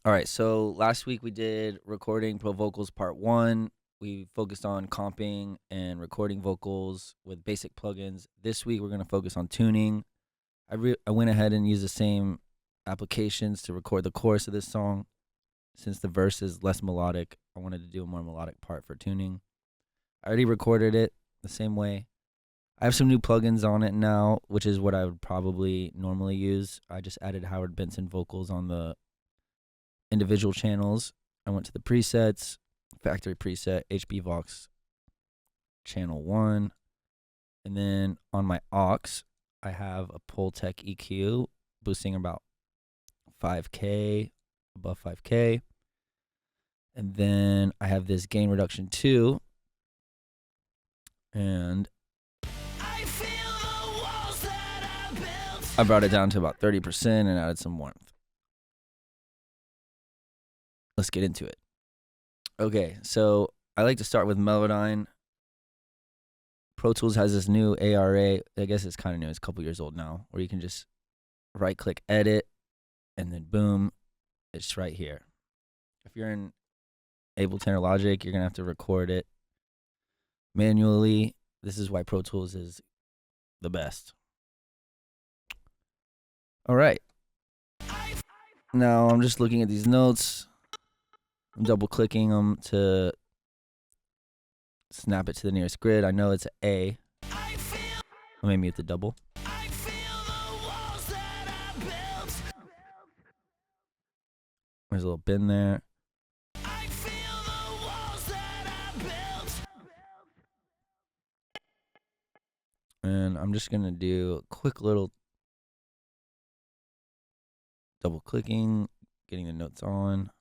All right, so last week we did recording pro vocals part 1. We focused on comping and recording vocals with basic plugins. This week we're going to focus on tuning. I went ahead and used the same applications to record the chorus of this song. Since the verse is less melodic, I wanted to do a more melodic part for tuning. I already recorded it the same way. I have some new plugins on it now, which is what I would probably normally use. I just added Howard Benson vocals on the individual channels. I went to the presets, factory preset, HB-Vox channel 1. And then on my aux, I have a Pultec EQ boosting about 5K, above 5K. And then I have this gain reduction 2. And I brought it down to about 30% and added some warmth. Let's get into it. Okay, so I like to start with Melodyne. Pro Tools has this new ARA. I guess it's kind of new. It's a couple years old now, where you can just right-click Edit, and then boom, it's right here. If you're in Ableton or Logic, you're going to have to record it manually. This is why Pro Tools is the best. All right. Now I'm just looking at these notes. I'm double-clicking them to snap it to the nearest grid. I know it's an A. Let me mute the double. There's a little bin there. And I'm just going to do a quick little double clicking, getting the notes on.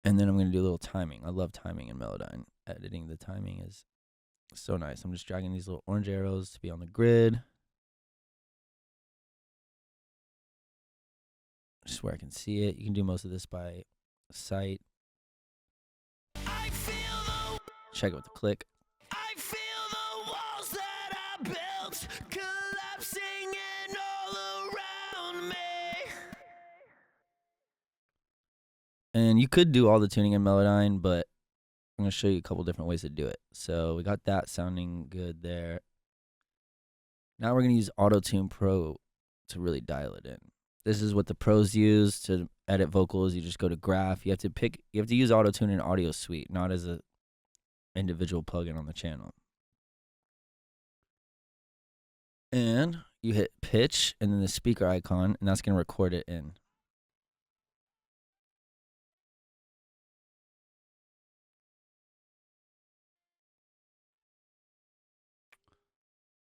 And then I'm going to do a little timing. I love timing in Melodyne. Editing the timing is so nice. I'm just dragging these little orange arrows to be on the grid. Just where I can see it. You can do most of this by sight. Check it with the click. I feel the walls that I built collapsing in all around me. And you could do all the tuning in Melodyne, but I'm going to show you a couple different ways to do it. So we got that sounding good there. Now we're going to use Autotune Pro to really dial it in. This is what the pros use to edit vocals. You just go to graph. You have to use Autotune in Audio Suite, not as a individual plugin on the channel. And you hit pitch and then the speaker icon, and that's going to record it in.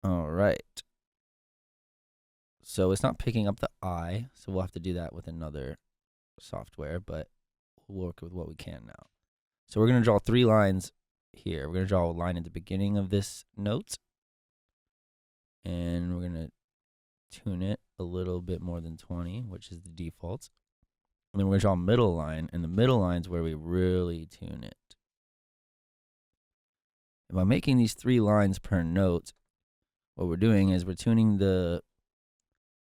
All right. So it's not picking up the I, so we'll have to do that with another software, but we'll work with what we can now. So we're going to draw 3 lines here. We're going to draw a line at the beginning of this note, and we're going to tune it a little bit more than 20, which is the default. And then we're going to draw a middle line, and the middle line is where we really tune it. And by making these 3 lines per note, what we're doing is we're tuning the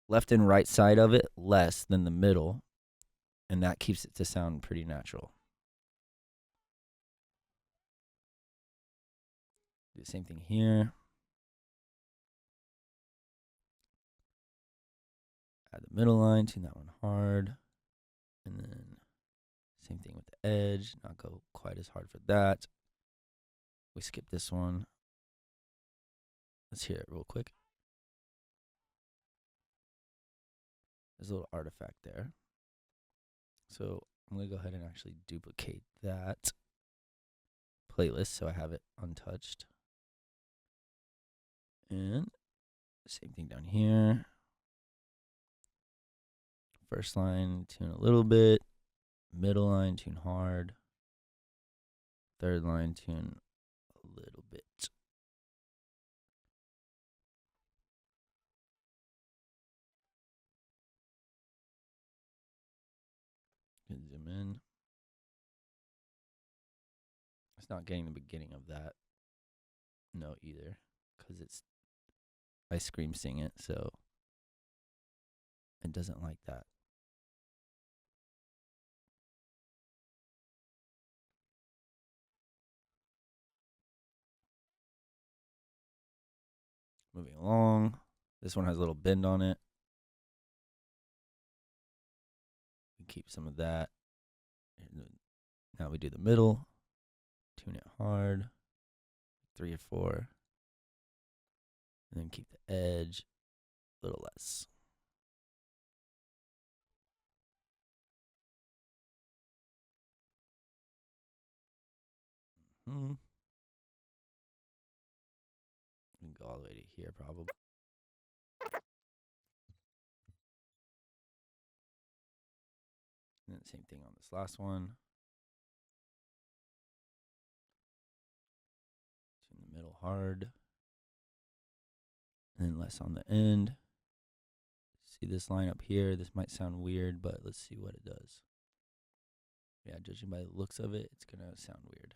left and right side of it less than the middle, and that keeps it to sound pretty natural. Do the same thing here. Add the middle line, tune that one hard, and then same thing with the edge, not go quite as hard for that. We skip this one. Let's hear it real quick. There's a little artifact there. So I'm going to go ahead and actually duplicate that playlist so I have it untouched. And same thing down here. First line, tune a little bit. Middle line, tune hard. Third line, tune a little bit. Zoom in. It's not getting the beginning of that note either, because I scream sing it, so It doesn't like that. Moving along. This one has a little bend on it. We keep some of that. Now we do the middle. Tune it hard. 3 or 4. And then keep the edge a little less. We can go all the way to here probably. And then same thing on this last one. Tune the middle hard. And then less on the end. See this line up here? This might sound weird, but let's see what it does. Yeah, judging by the looks of it, it's going to sound weird.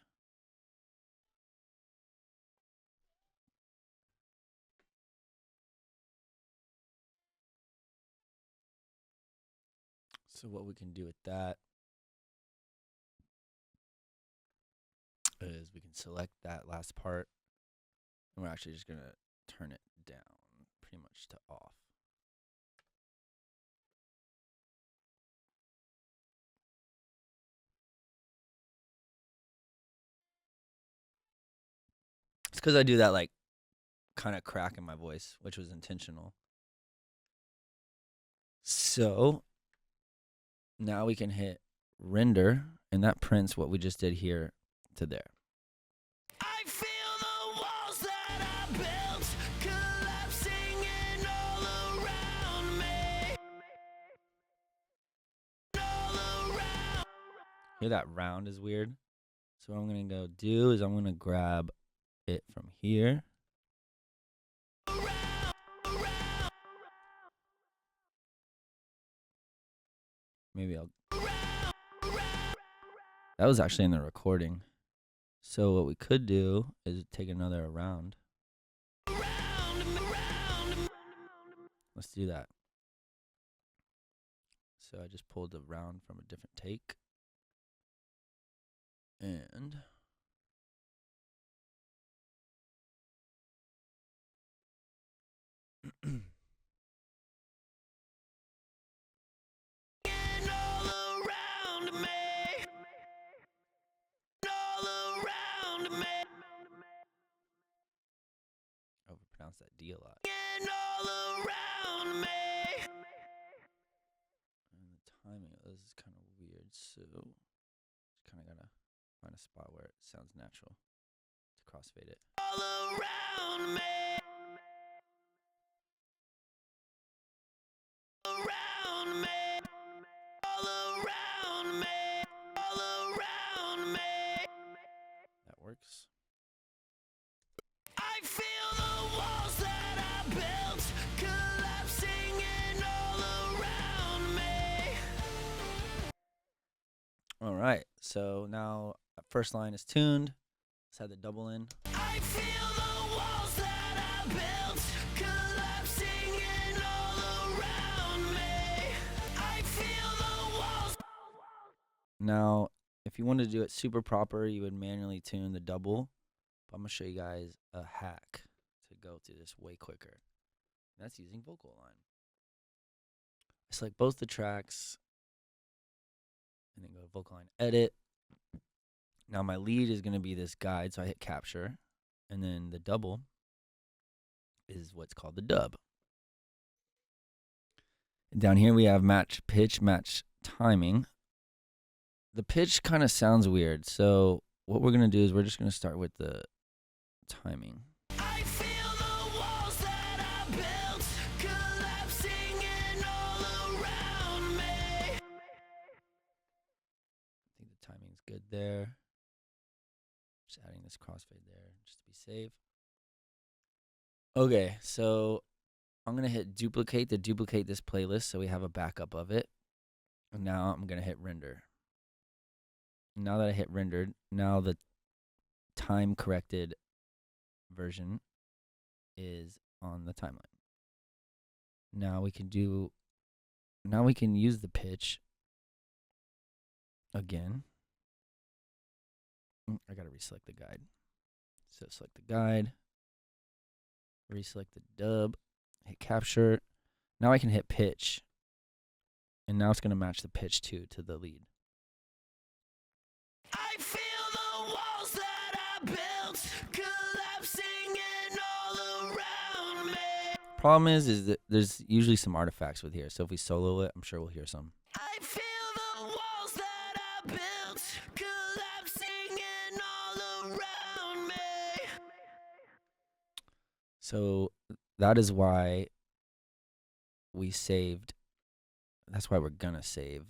So what we can do with that is we can select that last part, and we're actually just going to turn it down pretty much to off. It's because I do that like kind of crack in my voice, which was intentional. So now we can hit render, and that prints what we just did here to there. I feel the walls that I built collapsing in all around me. All around. Hear that round is weird? So what I'm going to go do is I'm going to grab it from here. Maybe I'll... That was actually in the recording. So what we could do is take another round. Let's do that. So I just pulled the round from a different take. And... Overpronounce that D a lot. All around me. And the timing of this is kind of weird, so just kind of gotta find a spot where it sounds natural to crossfade it. All around me. Around me. All around me. All around me. That works. I feel the walls that I built collapsing in all around me. All right, so now first line is tuned. Let's add the double in. I feel the walls that I built collapsing in all around me. I feel the walls. Now, if you wanted to do it super proper, you would manually tune the double. I'm going to show you guys a hack to go through this way quicker. That's using Vocalign. I select both the tracks and then go to Vocalign Edit. Now my lead is going to be this guide, so I hit capture. And then the double is what's called the dub. And down here we have match pitch, match timing. The pitch kind of sounds weird, so what we're going to do is we're just going to start with the timing. I feel the walls that I built collapsing in all around me. I think the timing's good there. Just adding this crossfade there just to be safe. Okay, so I'm going to hit duplicate to duplicate this playlist so we have a backup of it. And now I'm going to hit render. Now that I hit rendered, now the time corrected version is on the timeline. Now we can do now we can use the pitch again. I gotta reselect the guide. So select the guide, reselect the dub, hit capture. Now I can hit pitch, and now it's gonna match the pitch to the lead. I feel the walls that I built collapsing in all around me. Problem is that there's usually some artifacts with here. So if we solo it, I'm sure we'll hear some. I feel the walls that I built collapsing in all around me. So that is why we saved. That's why we're gonna save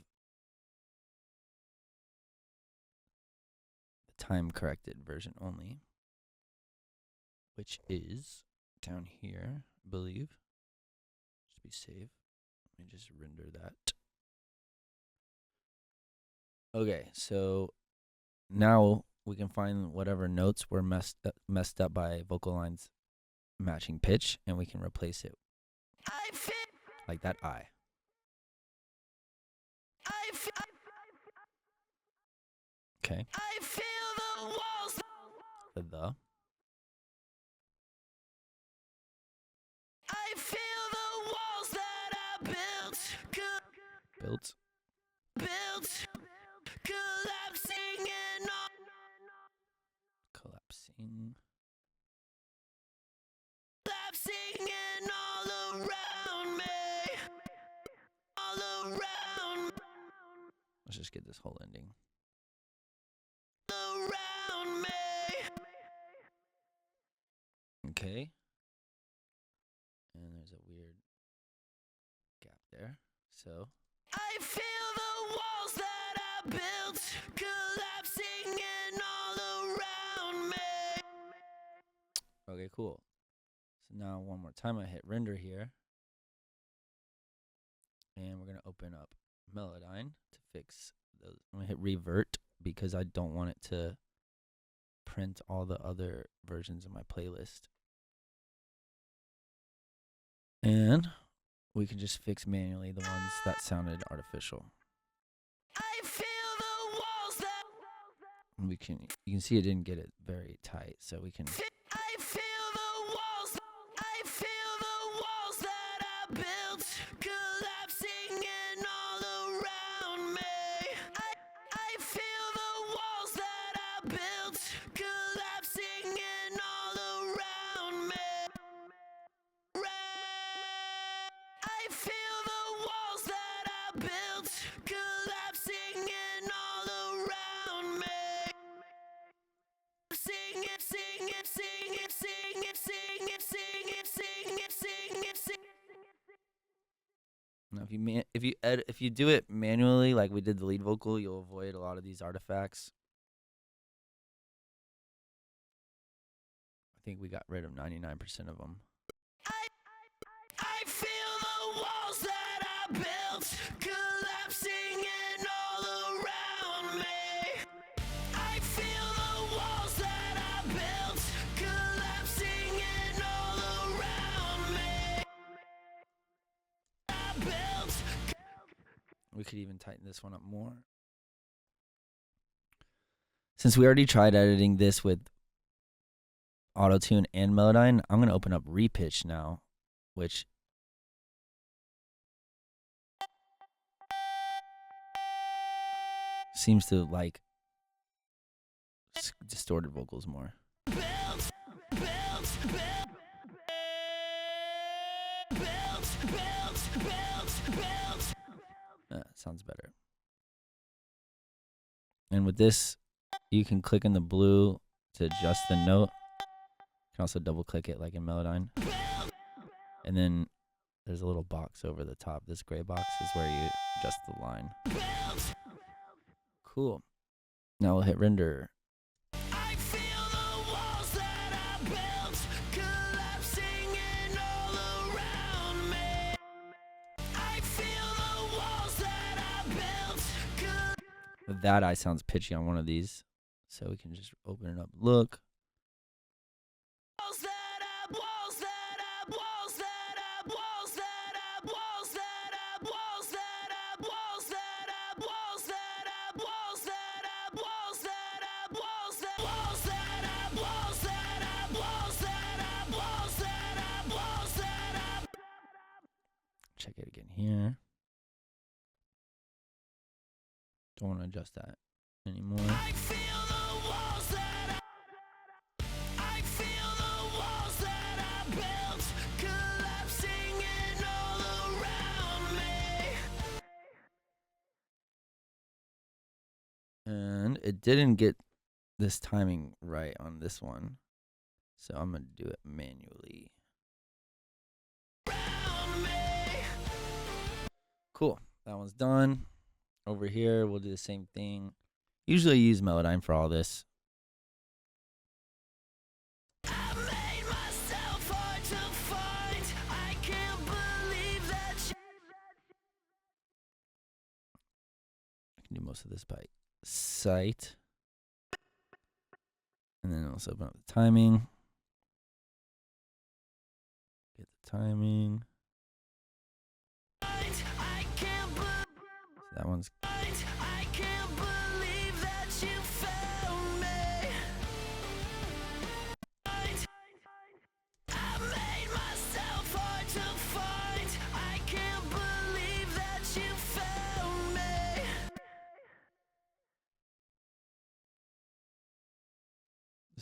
the time corrected version only, which is down here, I believe. Should be saved. Let me just render that. Okay, so now we can find whatever notes were messed up by Vocalign's matching pitch, and we can replace it like that I. Okay. I feel the walls. The. I feel the walls that I built. Built. Collapsing in all. Collapsing in all around me. All around. Let's just get this whole ending. Around me. Okay. And there's a weird gap there. So I feel the walls that I built collapsing in all around me. Okay, cool. So now one more time I hit render here. And we're gonna open up Melodyne to fix those. I'm gonna hit revert because I don't want it to print all the other versions of my playlist. And we can just fix manually the ones that sounded artificial. I feel the walls that you can see it didn't get it very tight, so we can I feel the walls. I feel the walls that I built collapsing in all around me. I feel the walls that I built collapsing in all around me. I feel the walls that I built collapsing in all around me. Sing it, sing it, sing it, sing it, sing it, sing it, sing it, sing it, sing it. Now if you do it manually like we did the lead vocal, you'll avoid a lot of these artifacts. I think we got rid of 99% of them. I feel the walls that I built collapsing in all around me. I feel the walls that I built collapsing in all around me. I built. We could even tighten this one up more. Since we already tried editing this with Autotune and Melodyne, I'm going to open up Repitch now, which seems to like distorted vocals more. Sounds better. And with this, you can click in the blue to adjust the note. You can also double click it like in Melodyne. And then there's a little box over the top. This gray box is where you adjust the line. Cool. Now we'll hit render. I feel the walls that I built collapsing in all around me. I feel the walls that I built. That I sounds pitchy on one of these. So we can just open it up. Look. Don't want to adjust that anymore. I feel the walls that I feel the walls that I built collapsing in all around me. And it didn't get this timing right on this one, so I'm gonna do it manually. Cool, that one's done. Over here, we'll do the same thing. Usually I use Melodyne for all this. I made myself hard to find. I can't believe that I can do most of this by sight. And then also open up the timing. Get the timing. I can't believe So that one's I can't believe that you found me. I made myself hard to find. I can't believe that you found me.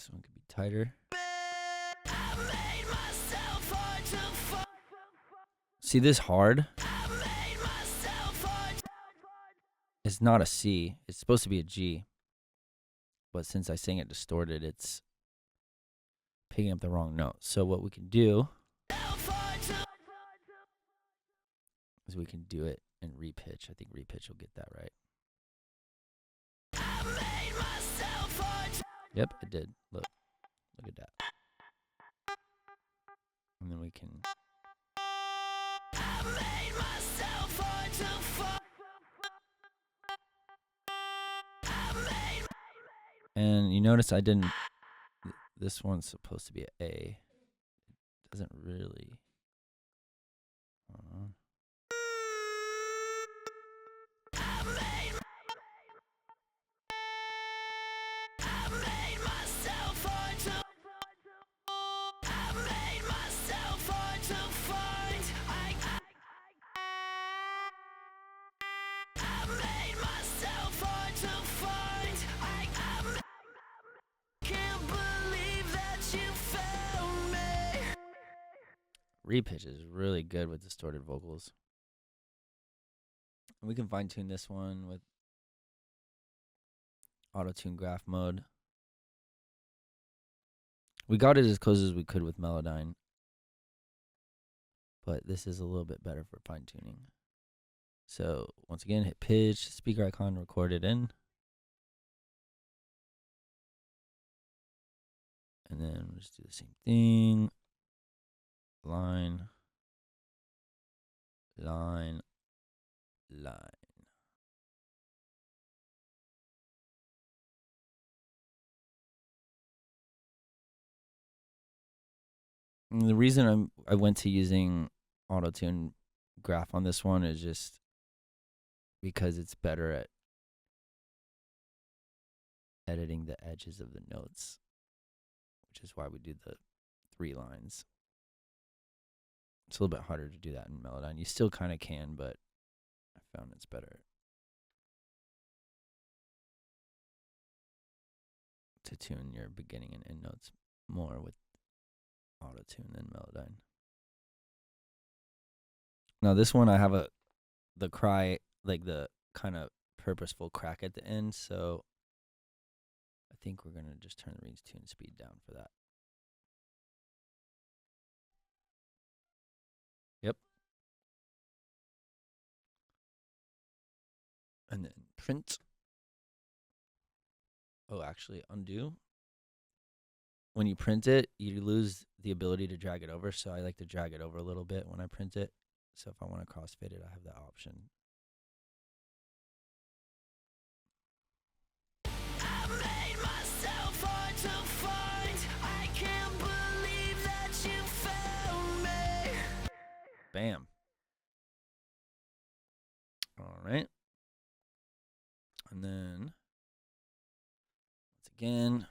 this one could be tighter. I made myself hard to find. See this hard? I made myself hard. It's not a C. It's supposed to be a G. But since I sang it distorted, it's picking up the wrong note. So what we can do is we can do it in repitch. I think repitch will get that right. Yep, it did. Look at that. And then we can. And you notice I didn't. This one's supposed to be an A. It doesn't really. Hold on. Repitch is really good with distorted vocals. And we can fine tune this one with Autotune graph mode. We got it as close as we could with Melodyne, but this is a little bit better for fine tuning. So once again, hit pitch, speaker icon, record it in. And then we'll just do the same thing. Line, line, line. And the reason I went to using Autotune graph on this one is just because it's better at editing the edges of the notes, which is why we do the 3 lines. It's a little bit harder to do that in Melodyne. You still kind of can, but I found it's better to tune your beginning and end notes more with Autotune than Melodyne. Now this one I have the cry, like the kind of purposeful crack at the end, so I think we're gonna just turn the range tune speed down for that. Yep. And then print. Oh, actually undo. When you print it, you lose the ability to drag it over, so I like to drag it over a little bit when I print it. So if I want to crossfade it, I have that option. I made myself hard to find. I can't believe that you found me. Bam. All right. And then, once again,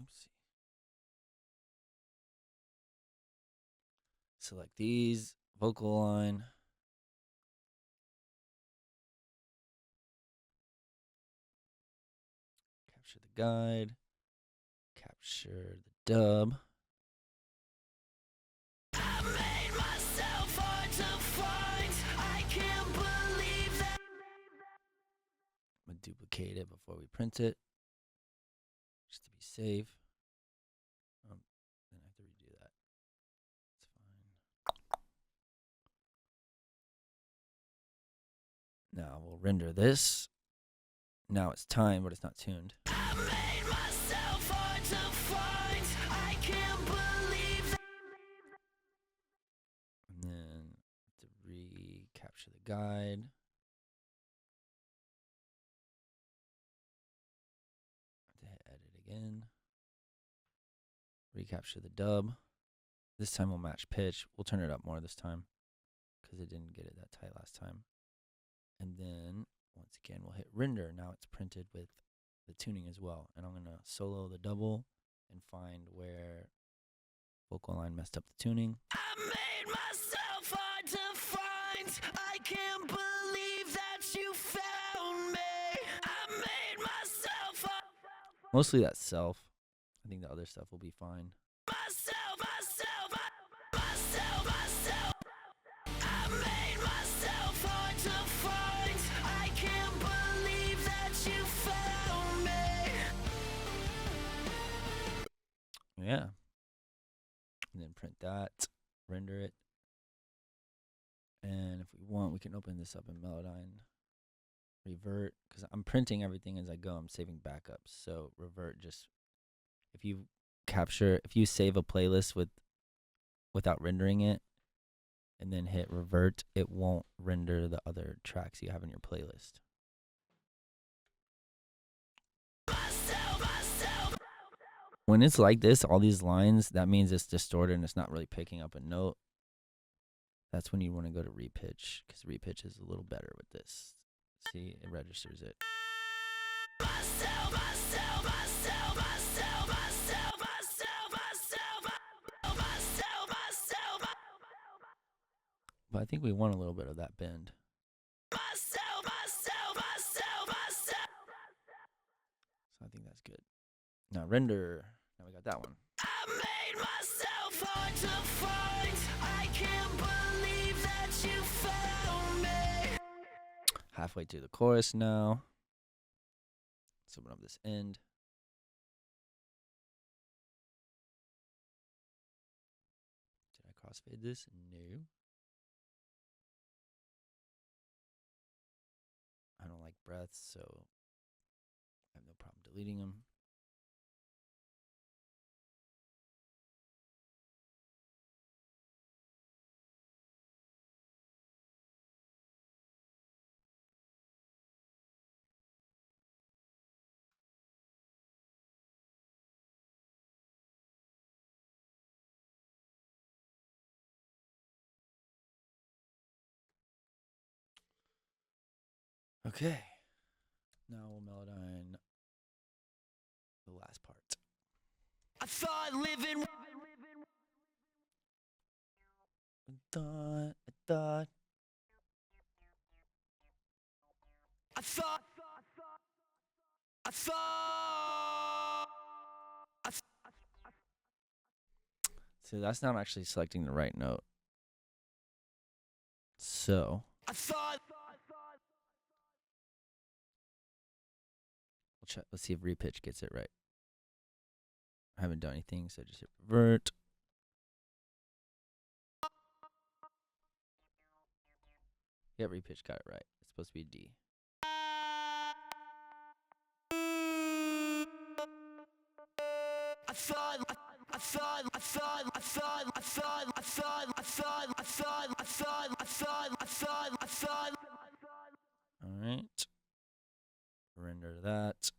oopsie. Select these, Vocalign. the guide, capture the dub. I made myself hard to find. I can't believe that. I'm gonna duplicate it before we print it, just to be safe. Then I have to redo that. It's fine. Now we'll render this. Now it's time, but it's not tuned. I made myself hard to find. I can't believe that. And then to recapture the guide. To hit edit again. Recapture the dub. This time we'll match pitch. We'll turn it up more this time because it didn't get it that tight last time. And then once again we'll hit render. Now it's printed with the tuning as well. And I'm gonna solo the double and find where Vocalign messed up the tuning. I made myself hard to find. I can't believe that you found me. I made myself hard. Mostly that self. I think the other stuff will be fine. Myself. I made myself hard to find. I can't believe that you found me. Yeah. And then print that, render it. And if we want, we can open this up in Melodyne. Revert, because I'm printing everything as I go. I'm saving backups. So revert, just if you save a playlist without rendering it, and then hit revert, it won't render the other tracks you have in your playlist. When it's like this, all these lines, that means it's distorted and it's not really picking up a note. That's when you want to go to repitch, because repitch is a little better with this. See, it registers it. But I think we want a little bit of that bend. So I think that's good. Now render. Now we got that one. I made myself hard to find. I can't believe that you found me. Halfway through the chorus now. Let's open up this end. Did I crossfade this? No. I don't like breaths, so I have no problem deleting them. Okay. Now we'll Melodyne the last part. I thought living. I thought. See, that's not actually selecting the right note. So we'll check. Let's see if Repitch gets it right. I haven't done anything, so just hit revert. Yeah, Repitch got it right. It's supposed to be a D. All right. Render that.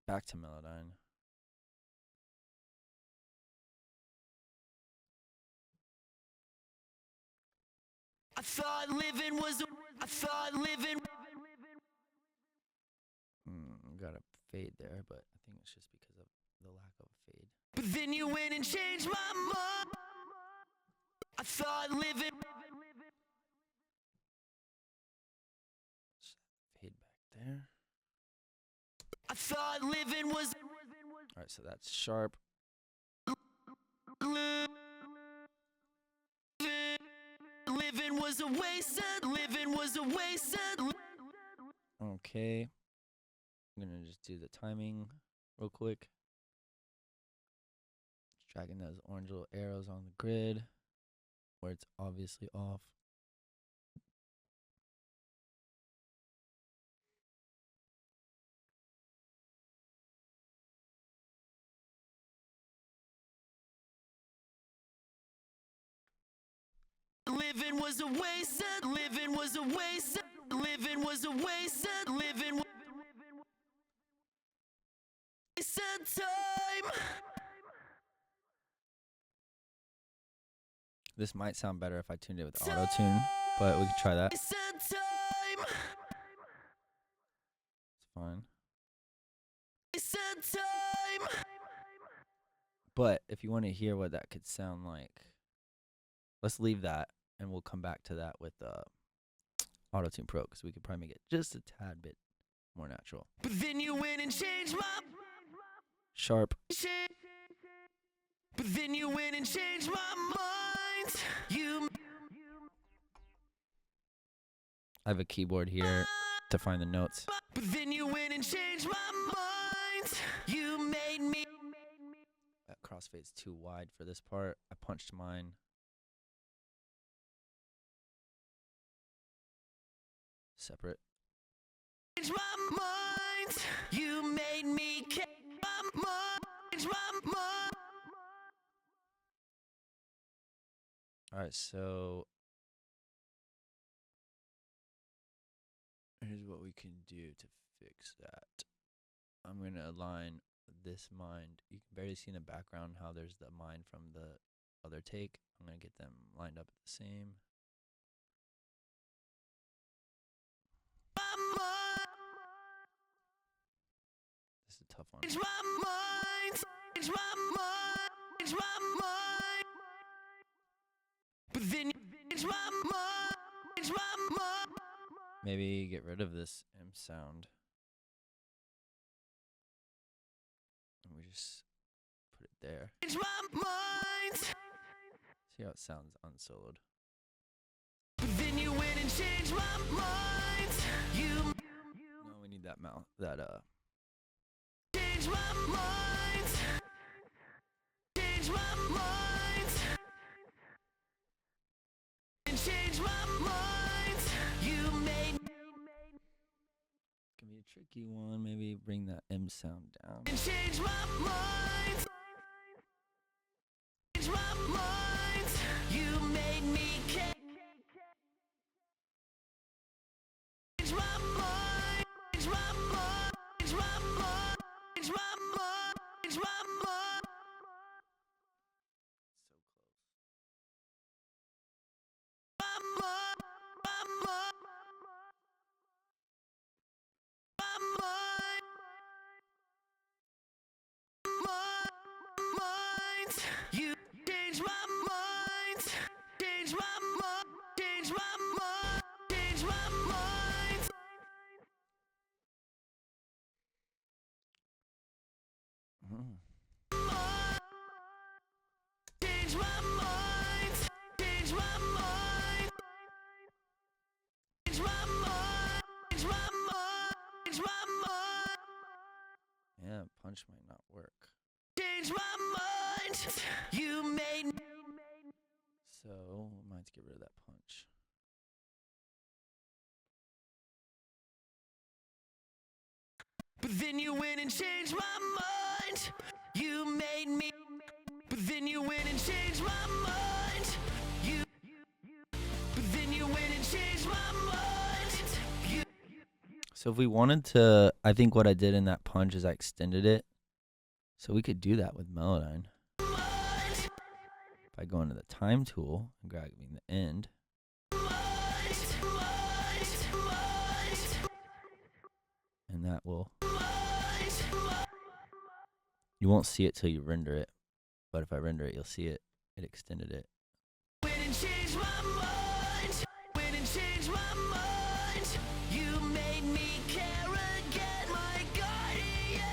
Back to Melodyne. I thought living was. I thought living. Got a fade there, but I think it's just because of the lack of a fade. But then you went and changed my mind. I thought living. Fade back there. I Thought living was All right, so that's sharp. living was a waste. Living was a waste. Okay. I'm gonna just do the timing real quick. Just dragging those orange little arrows on the grid where it's obviously off. Living was a waste. Living was a waste. Living was a waste. Living was time. This might sound better if I tuned it with Autotune, but we can try that. It's fine. But if you want to hear what that could sound like, let's leave that and we'll come back to that with Autotune Pro because we could probably make it just a tad bit more natural. But then you went and changed my Sharp. But then you went and changed my mind. I have a keyboard here to find the notes. But then you went and changed my mind. You made me. That crossfade's too wide for this part. I punched mine. Separate. Change my mind. You made me change my mind. Change my mind. All right, so here's what we can do to fix that. I'm going to align this mind. You can barely see in the background how there's the mind from the other take. I'm going to get them lined up at the same. This is a tough one. Change my mind. Change my mind. Change my mind. But then you change my mind. Change my mind. Maybe get rid of this M sound. And we just put it there. Change my mind. See how it sounds unsoloed. But then you went and changed my mind. You No, we need that mouth. That change my mind. Change my mind. And change my mind. You made can be a tricky one. Maybe bring that M sound down. and change my mind. Change my mind. You made me change my mind. Change my mind. Change my mind. Change my mind. Change my mind. So close. You change my mind, change my mind, change my mind, change my mind. Change my mind, change my mind, change my mind, change my mind, change my mind. Yeah, punch might not work. Change my mind. You made me. So we might have to get rid of that punch. But then you went and changed my mind. You made me. But then you went and changed my mind. You. But then you went and changed my mind. You. So if we wanted to, I think what I did in that punch is I extended it. So we could do that with Melodyne. If I go into the time tool and grabbing the end. And that will. You won't see it till you render it. But if I render it, you'll see it. It extended it. Went and changed my mind. Went and changed my mind. You made me care again, my guardian.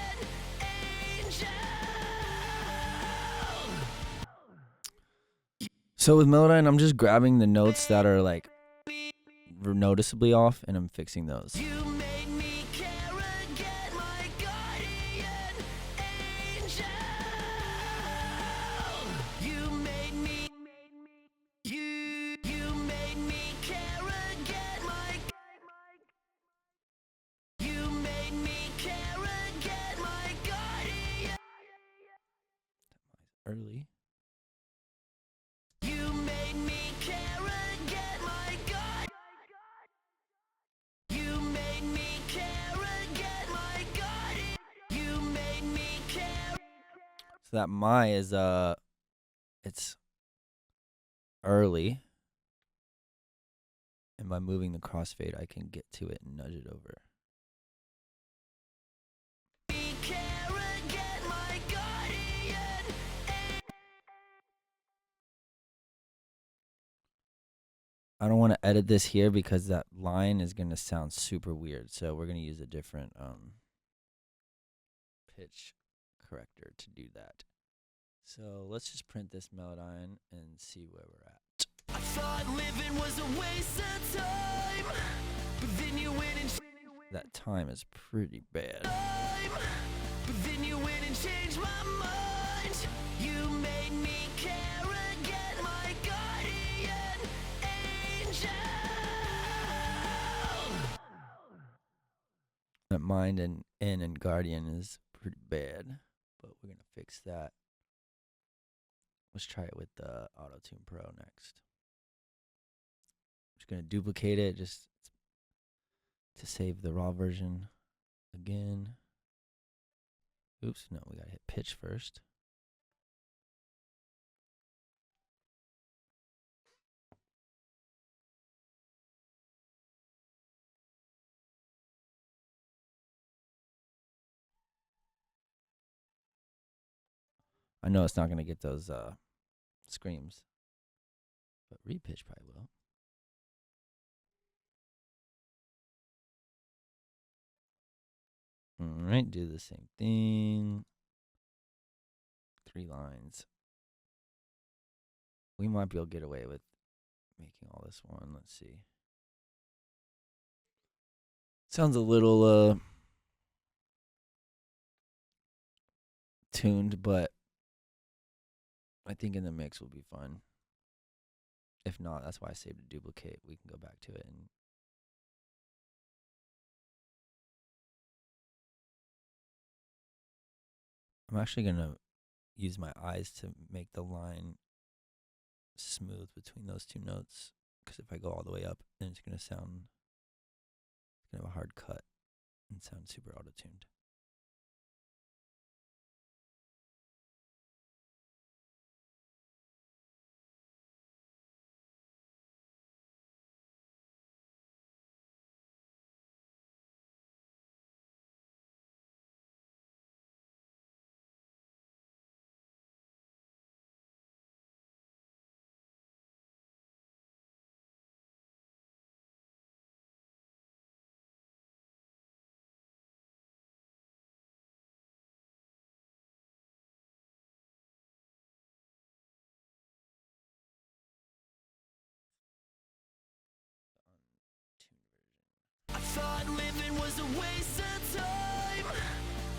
So with Melodyne, I'm just grabbing the notes that are like noticeably off, and I'm fixing those. You made me care again, my guardian angel. You made me care again, my you made me care again, my guardian. Early. You made me care again, my God. You made me care again, my God. You made me care. So that my is it's early, and by moving the crossfade, I can get to it and nudge it over. Me care again, my guardian. I don't want to edit this here because that line is gonna sound super weird. So we're gonna use a different pitch corrector to do that. So let's just print this Melodyne and see where we're at. I thought living was a waste of time, but then you went and That time is pretty bad. but then you went and changed my mind. You made me care again, my guardian angel. That mind and N and guardian is pretty bad, but we're gonna fix that. Let's try it with the Autotune Pro next. I'm just gonna duplicate it just to save the raw version again. Oops, no, we gotta hit pitch first. I know it's not gonna get those screams, but Repitch probably will. All right, do the same thing. 3 lines. We might be able to get away with making all this one. Let's see. Sounds a little tuned, but I think in the mix will be fun. If not, that's why I saved a duplicate. We can go back to it and I'm actually gonna use my eyes to make the line smooth between those two notes, because if I go all the way up, then it's gonna have a hard cut and sound super auto-tuned. I thought living was a waste of time,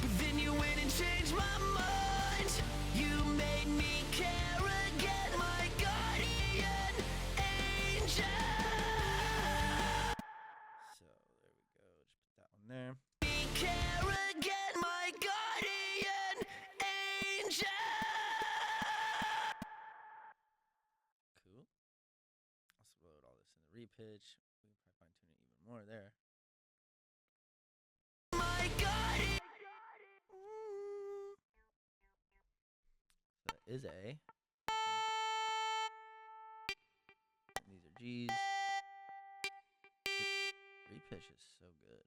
but then you went and changed my mind. You made me care again, my guardian angel. So there we go. Just put that one there. Me care again, my guardian angel. Cool. Let's load all this in the repitch. We can probably fine tune it even more there. My guardian. So that is A. And these are G's. Repitch is so good.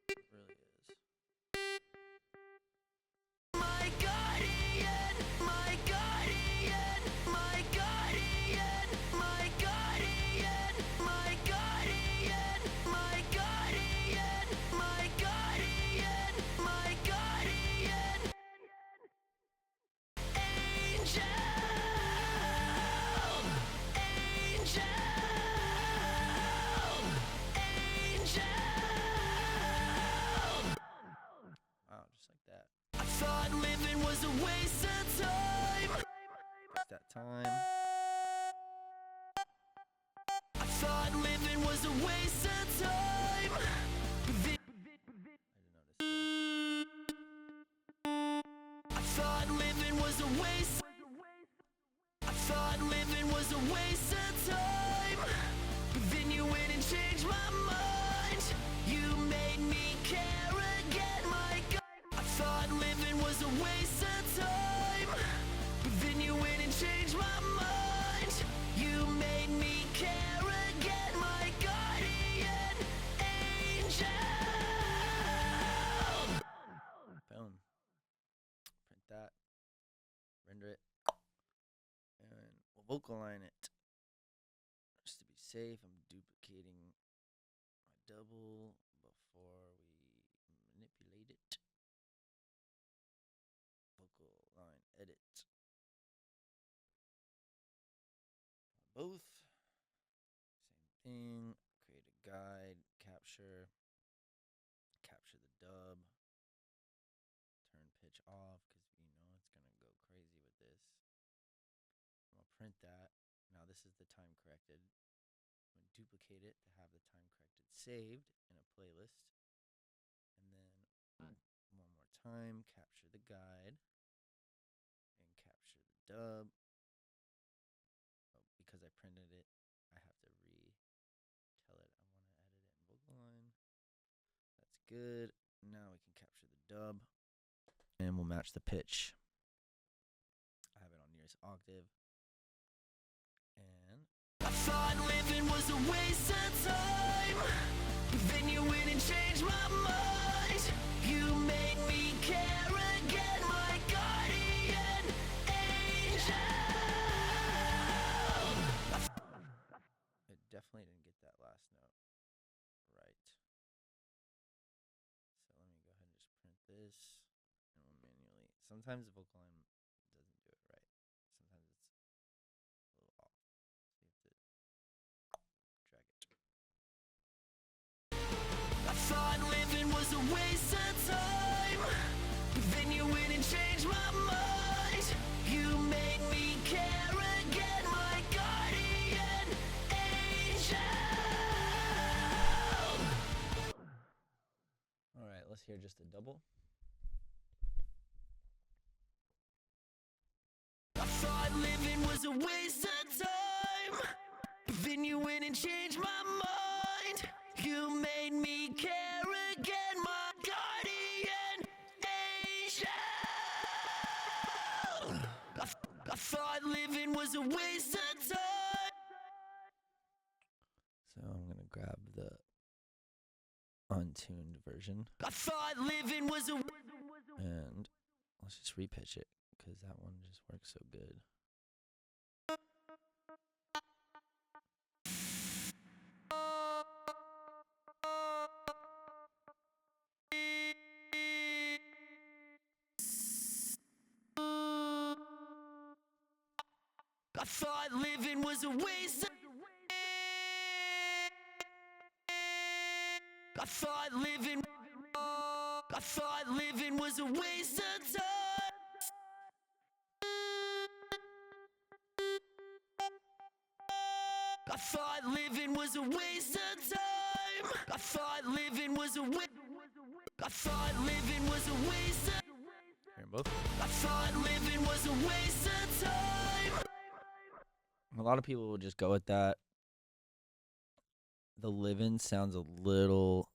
It really is. My guardian, my guardian, my guardian, my guardian, my guardian, my guardian, my guardian, my guardian angel. thought living was a waste of time. I thought living was a waste. I thought living was a waste of time. But then you went and changed my mind. You made me care again, my God. I thought living was a waste of time. But then you went and changed my mind. You made me care again, my guardian angel. Boom. Print that. Render it. And we'll Vocalign it. Just to be safe, I'm duplicating my double before we manipulate it. Vocalign edit. Both. Same thing. Create a guide. Capture. Capture the dub. Turn pitch off because you know it's going to go crazy with this. I'm going to print that. Now this is the time corrected. I'm going to duplicate it to have the time corrected saved in a playlist. And then one more time, capture the guide and capture the dub. Oh, because I printed it, I have to retell it. I want to edit it in Vocalign. That's good. Now we can capture the dub and we'll match the pitch. I have it on nearest octave. And I thought living was a waste of time. But then you went and changed my mind. You made me care again, my guardian angel. it definitely didn't get that last note right. So let me go ahead and just print this and we'll manually. Sometimes the Vocalign doesn't do it right. Sometimes it's a little off. So you have to drag it. I thought living was a waste of time. But then you went and changed my mind. You made me care again, my guardian angel. All right, let's hear just a double. I thought living was a waste of time. But then you went and changed my mind. You made me care again, my guardian angel. I thought living was a waste of time. So I'm going to grab the untuned version I thought living was a and let's just repitch it because that one just works so good. I thought living was a waste of I thought living was a waste of time. I thought living was a waste of time. I thought living was a waste. I thought living was a waste of Hearing both. I thought living was a waste of time. A lot of people will just go with that. The living sounds a little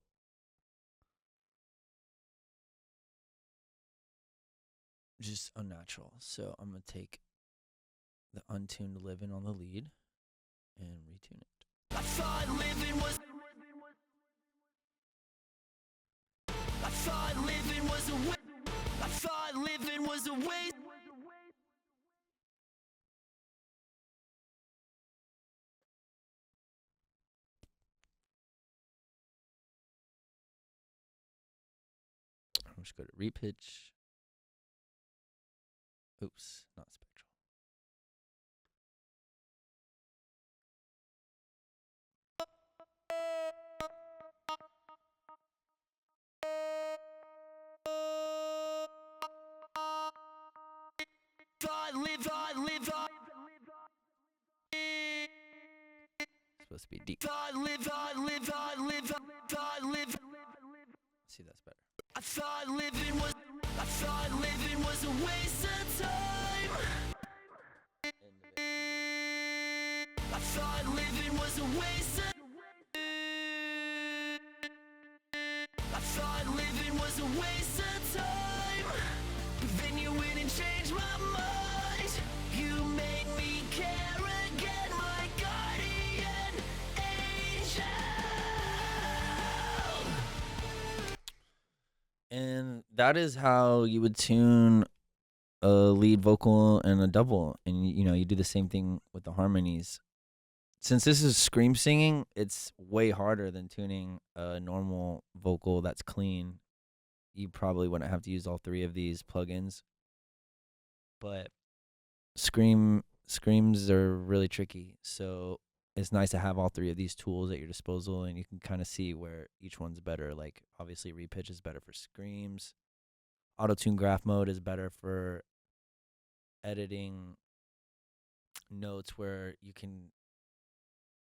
just unnatural. So I'm going to take the untuned living on the lead and retune it. I thought living was I thought living was a waste. I thought living was a waste. I'm just go to repitch. Oops, not spectral. supposed to be deep. Thought live, See, that's better. I thought living was a waste of time. I thought living was a waste of I thought living was a waste of time. But then you went and changed my mind. You made me care again, my guardian angel. And that is how you would tune a lead vocal and a double. And, you do the same thing with the harmonies. Since this is scream singing, it's way harder than tuning a normal vocal that's clean. You probably wouldn't have to use all three of these plugins. But screams are really tricky. So it's nice to have all three of these tools at your disposal, and you can kind of see where each one's better. Like, obviously, Repitch is better for screams. Autotune graph mode is better for editing notes where you can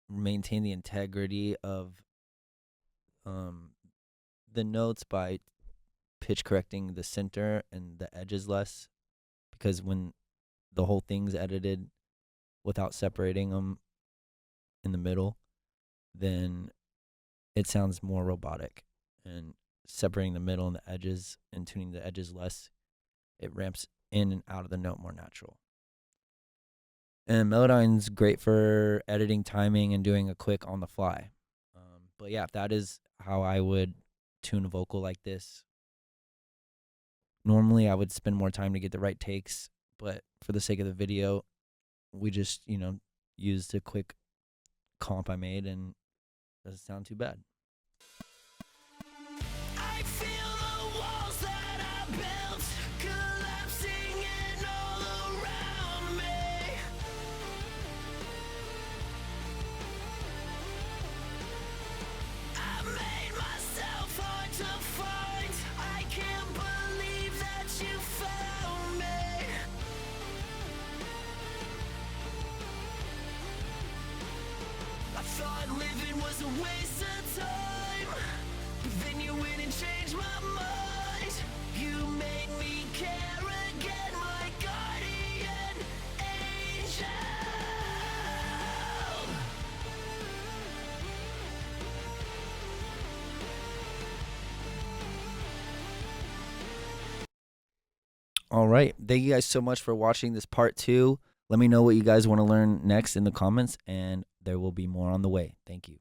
maintain the integrity of the notes by pitch correcting the center and the edges less, because when the whole thing's edited without separating them in the middle, then it sounds more robotic. And separating the middle and the edges and tuning the edges less, it ramps in and out of the note more natural. And Melodyne's great for editing timing and doing a quick on the fly. But yeah, that is how I would tune a vocal like this. Normally, I would spend more time to get the right takes, but for the sake of the video, we just, used a quick comp I made, and it doesn't sound too bad. I feel the walls that I built collapsing in all around me. I made myself hard to find. I can't believe that you found me. I thought living was a waste of time. But then you went and changed my mind. You made me care again, my guardian angel. All right. Thank you guys so much for watching this part 2. Let me know what you guys want to learn next in the comments, and there will be more on the way. Thank you.